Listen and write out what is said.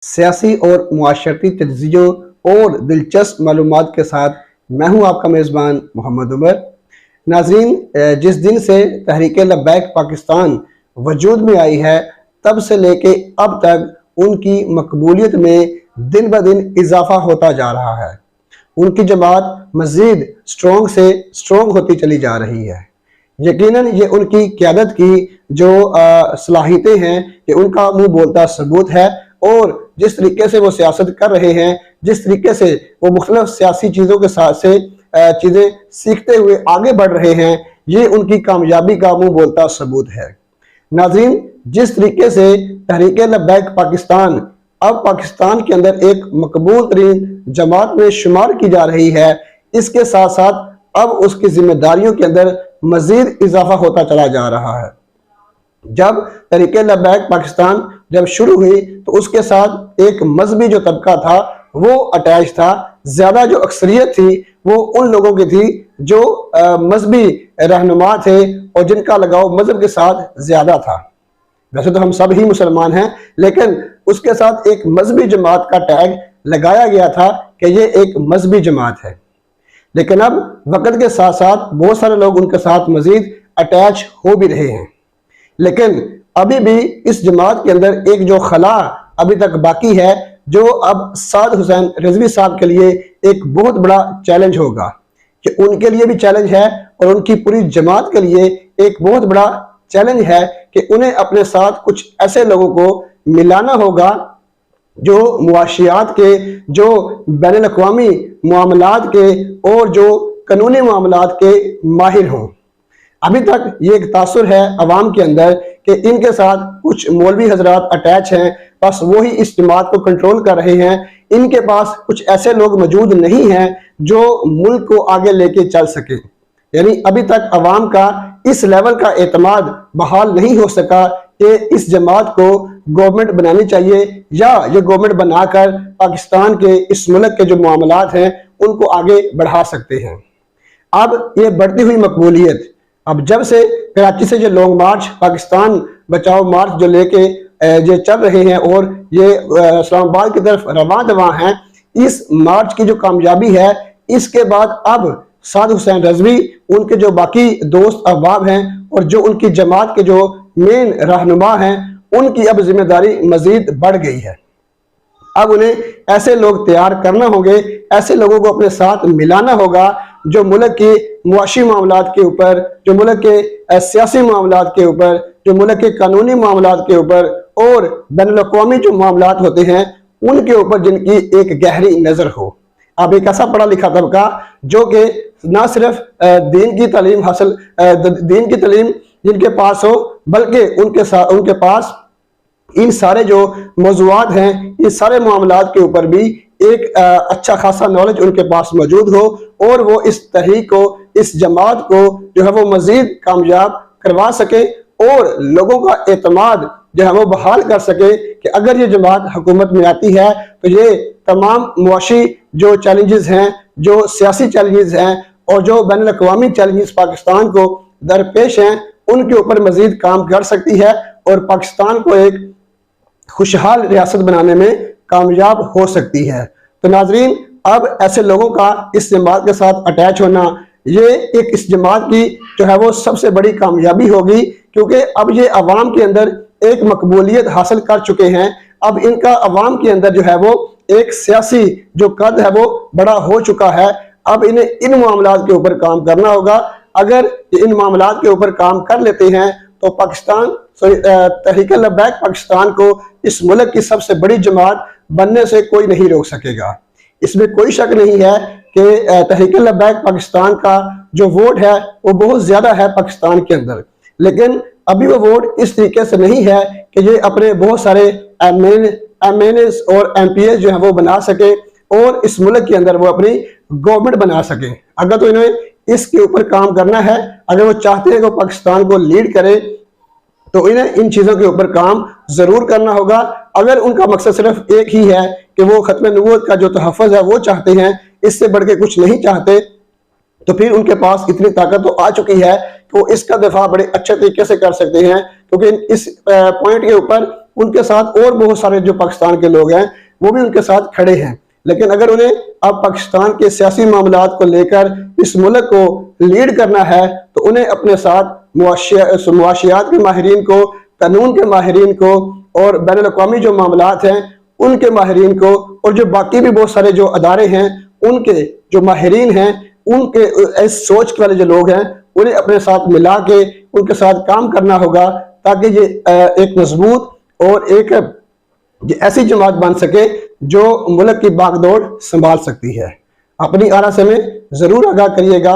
सियासी और मुआशरती तज्ज़ियों और दिलचस्प मालूमात के साथ मैं हूं आपका मेज़बान मोहम्मद उमर। नाज़रीन, जिस दिन से तहरीक लब्बैक पाकिस्तान वजूद में आई है, तब से लेके अब तक उनकी मकबूलियत में दिन ब दिन इजाफा होता जा रहा है। उनकी जमात मज़ीद स्ट्रॉन्ग से स्ट्रॉन्ग होती चली जा रही है। यकीनन ये उनकी क़यादत की जो सलाहियतें हैं, ये उनका मुंह बोलता सबूत है। और जिस तरीके से वो सियासत कर रहे हैं, जिस तरीके से वो मुख्तलिफ सियासी चीज़ों के साथ से चीज़ें सीखते हुए आगे बढ़ रहे हैं, ये उनकी कामयाबी का मुंह बोलता सबूत है। नाज़रीन, जिस तरीके से तहरीक लब्बैक पाकिस्तान अब पाकिस्तान के अंदर एक मकबूल तरीन जमात में शुमार की जा रही है, इसके साथ साथ अब उसकी जिम्मेदारियों के अंदर मजीद इजाफा होता चला जा रहा है। जब तहरीक लब्बैक पाकिस्तान जब शुरू हुई तो उसके साथ एक मजहबी जो तबका था वो अटैच था। ज्यादा जो अक्सरियत थी वो उन लोगों की थी जो मजहबी रहनुमा थे और जिनका लगाव मजहब के साथ ज्यादा था। वैसे तो हम सब ही मुसलमान हैं, लेकिन उसके साथ एक मजहबी जमात का टैग लगाया गया था कि ये एक मजहबी जमात है। लेकिन अब वक्त के साथ साथ बहुत सारे लोग उनके साथ मजीद अटैच हो भी रहे हैं, लेकिन अभी भी इस जमात के अंदर एक जो खला अभी तक बाकी है, जो अब साद हुसैन रिजवी साहब के लिए एक बहुत बड़ा चैलेंज होगा, कि उनके लिए भी चैलेंज है और उनकी पूरी जमात के लिए एक बहुत बड़ा चैलेंज है कि उन्हें अपने साथ कुछ ऐसे लोगों को मिलाना होगा जो मुआशियात के, जो बैनुल अक़वामी मामलात के और जो कानूनी मामलात के माहिर हों। अभी तक ये एक तासुर है अवाम के अंदर कि इनके साथ कुछ मौलवी हजरात अटैच हैं, बस वो ही इस जमात को कंट्रोल कर रहे हैं। इनके पास कुछ ऐसे लोग मौजूद नहीं हैं जो मुल्क को आगे लेके चल सके। यानी अभी तक अवाम का इस लेवल का एतमाद बहाल नहीं हो सका कि इस जमात को गवर्नमेंट बनानी चाहिए या ये गवर्नमेंट बनाकर पाकिस्तान के इस मुल्क के जो मामलात हैं उनको आगे बढ़ा सकते हैं। अब ये बढ़ती हुई मकबूलियत, अब जब से कराची से जो लॉन्ग मार्च, पाकिस्तान बचाओ मार्च जो लेके ये चल रहे हैं और ये इस्लामाबाद की तरफ रवां दवा हैं, इस मार्च की जो कामयाबी है, इसके बाद अब साद हुसैन रिजवी, उनके जो बाकी दोस्त अहबाब हैं और जो उनकी जमात के जो मेन रहनुमा हैं, उनकी अब जिम्मेदारी मजीद बढ़ गई है। अब उन्हें ऐसे लोग तैयार करना होंगे, ऐसे लोगों को अपने साथ मिलाना होगा जो मुल्क के मुआशी मामलात के ऊपर, जो मुल्क के सियासी मामलात के ऊपर, जो मुल्क के कानूनी मामलात के ऊपर और बैनुल अक़वामी जो मामलात होते हैं उनके ऊपर जिनकी एक गहरी नज़र हो। अब एक ऐसा पढ़ा लिखा तबका जो कि ना सिर्फ दीन की तालीम हासिल, दीन की तालीम जिनके पास हो, बल्कि उनके पास इन सारे जो मौज़ूआत हैं, इन सारे मामलात के ऊपर भी एक अच्छा खासा नॉलेज उनके पास मौजूद हो और वो इस तहरीक को, इस जमात को जो है वो मजीद कामयाब करवा सके और लोगों का एतमाद जो है वो बहाल कर सके कि अगर ये जमात हुकूमत में आती है तो ये तमाम मुआशी जो चैलेंजेस हैं, जो सियासी चैलेंजेस हैं और जो बैनुल अक़वामी चैलेंजेस पाकिस्तान को दरपेश हैं, उनके ऊपर मजीद काम कर सकती है और पाकिस्तान को एक खुशहाल रियासत बनाने में कामयाब हो सकती है। तो नाजरीन, अब ऐसे लोगों का इस जमात के साथ अटैच होना, ये एक इस जमात की जो है वो सबसे बड़ी कामयाबी होगी, क्योंकि अब ये अवाम के अंदर एक मकबूलियत हासिल कर चुके हैं। अब इनका अवाम के अंदर जो है वो एक सियासी जो कद है वो बड़ा हो चुका है। अब इन्हें इन मामलात के ऊपर काम करना होगा। अगर ये इन मामलात के ऊपर काम कर लेते हैं तो पाकिस्तान, तहरीक लब्बैक पाकिस्तान को इस मुल्क की सबसे बड़ी जमात बनने से कोई नहीं रोक सकेगा। इसमें कोई शक नहीं है कि तहरीक लब्बैक पाकिस्तान का जो वोट है वो बहुत ज्यादा है पाकिस्तान के अंदर, लेकिन अभी वो वोट इस तरीके से नहीं है कि ये अपने बहुत सारे MNAs और MPs जो है वो बना सके और इस मुल्क के अंदर वो अपनी गवर्नमेंट बना सके। अगर तो इन्हें इसके ऊपर काम करना है, अगर वो चाहते हैं कि पाकिस्तान को लीड करे, तो इन्हें इन चीज़ों के ऊपर काम ज़रूर करना होगा। अगर उनका मकसद सिर्फ एक ही है कि वो ख़त्म नबूवत का जो तहफ़्फ़ुज़ है वो चाहते हैं, इससे बढ़ के कुछ नहीं चाहते, तो फिर उनके पास इतनी ताकत तो आ चुकी है कि वो इसका दिफा बड़े अच्छे तरीके से कर सकते हैं क्योंकि इस पॉइंट के ऊपर उनके साथ और बहुत सारे जो पाकिस्तान के लोग हैं वो भी उनके साथ खड़े हैं। लेकिन अगर उन्हें अब पाकिस्तान के सियासी मामलात को लेकर इस मुल्क को लीड करना है तो उन्हें अपने साथ मुआशियात के माहिरीन को, कानून के माहिरीन को और बैनुल अक़वामी जो मामलात हैं उनके माहिरीन को और जो बाकी भी बहुत सारे जो अदारे हैं उनके जो माहिरीन हैं, उनके इस सोच वाले जो लोग हैं उन्हें अपने साथ मिला के उनके साथ काम करना होगा ताकि ये एक मजबूत और एक ऐसी जमात बन सके जो मुल्क की बागडोर संभाल सकती है। अपनी आरा से में जरूर आगाह करिएगा।